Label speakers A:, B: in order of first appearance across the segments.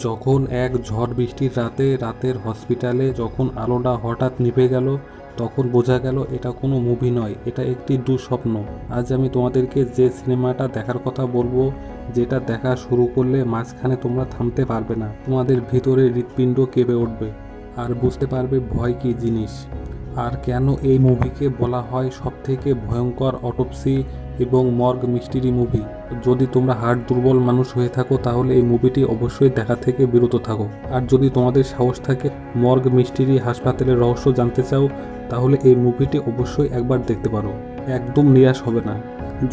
A: যখন এক ঝড় বৃষ্টির রাতের হসপিটালে যখন আলোটা হঠাৎ নিভে গেল, তখন বোঝা গেল এটা কোনো মুভি নয়, এটা একটি দুঃস্বপ্ন। আজ আমি তোমাদেরকে যে সিনেমাটা দেখার কথা বলবো, যেটা দেখা শুরু করলে মাঝখানে তোমরা থামতে পারবে না, তোমাদের ভিতরে হৃৎপিণ্ড কেঁপে উঠবে আর বুঝতে পারবে ভয় কী জিনিস আর কেন এই মুভিকে বলা হয় সবথেকে ভয়ঙ্কর অটোপসি এবং মর্গ মিস্ট্রি মুভি। যদি তোমরা হার্ট দুর্বল মানুষ হয়ে থাকো তাহলে এই মুভিটি অবশ্যই দেখা থেকে বিরত থাকো। আর যদি তোমাদের সাহস থাকে মর্গ মিস্ট্রি হাসপাতালের রহস্য জানতে চাও, তাহলে এই মুভিটি অবশ্যই একবার দেখতে পারো, একদম নিরাশ হবে না।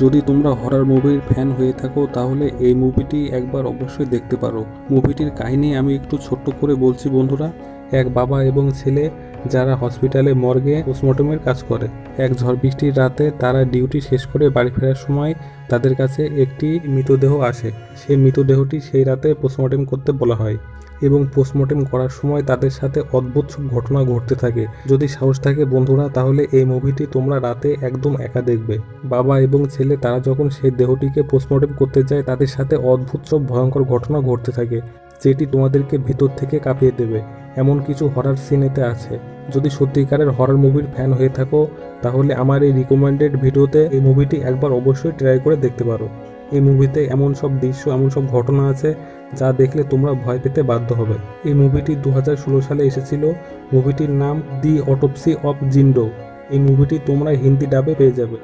A: যদি তোমরা হরর মুভির ফ্যান হয়ে থাকো তাহলে এই মুভিটি একবার অবশ্যই দেখতে পারো। মুভিটির কাহিনী আমি একটু ছোট্ট করে বলছি বন্ধুরা। এক বাবা এবং ছেলে যারা হসপিটালে মর্গে পোস্টমর্টমের কাজ করে, এক ঝড় বৃষ্টির রাতে তারা ডিউটি শেষ করে বাড়ি ফেরার সময় তাদের কাছে একটি মৃতদেহ আসে। সেই মৃতদেহটি সেই রাতে পোস্টমর্টম করতে বলা হয় এবং পোস্টমর্টম করার সময় তাদের সাথে অদ্ভুত সব ঘটনা ঘটতে থাকে। যদি সাহস থাকে বন্ধুরা, তাহলে এই মুভিটি তোমরা রাতে একদম একা দেখবে। বাবা এবং ছেলে তারা যখন সেই দেহটিকে পোস্টমর্টম করতে যায়, তাদের সাথে অদ্ভুত সব ভয়ঙ্কর ঘটনা ঘটতে থাকে, যেটি তোমাদেরকে ভিতর থেকে কাঁপিয়ে দেবে। এমন কিছু হরর সিন এতে আছে। যদি সত্যিকারের হরর মুভির ফ্যান হয়ে থাকো তাহলে আমার এই রিকমেন্ডেড ভিডিওতে এই মুভিটি একবার অবশ্যই ট্রাই করে দেখতে পারো। এই মুভিতে এমন সব দৃশ্য, এমন সব ঘটনা আছে যা দেখলে তোমরা ভয় পেতে বাধ্য হবে। এই মুভিটি 2016 সালে এসেছিল। মুভিটির নাম দি অটোপসি অফ জিন্ডো। এই মুভিটি তোমরা হিন্দি ডাবে পেয়ে যাবে।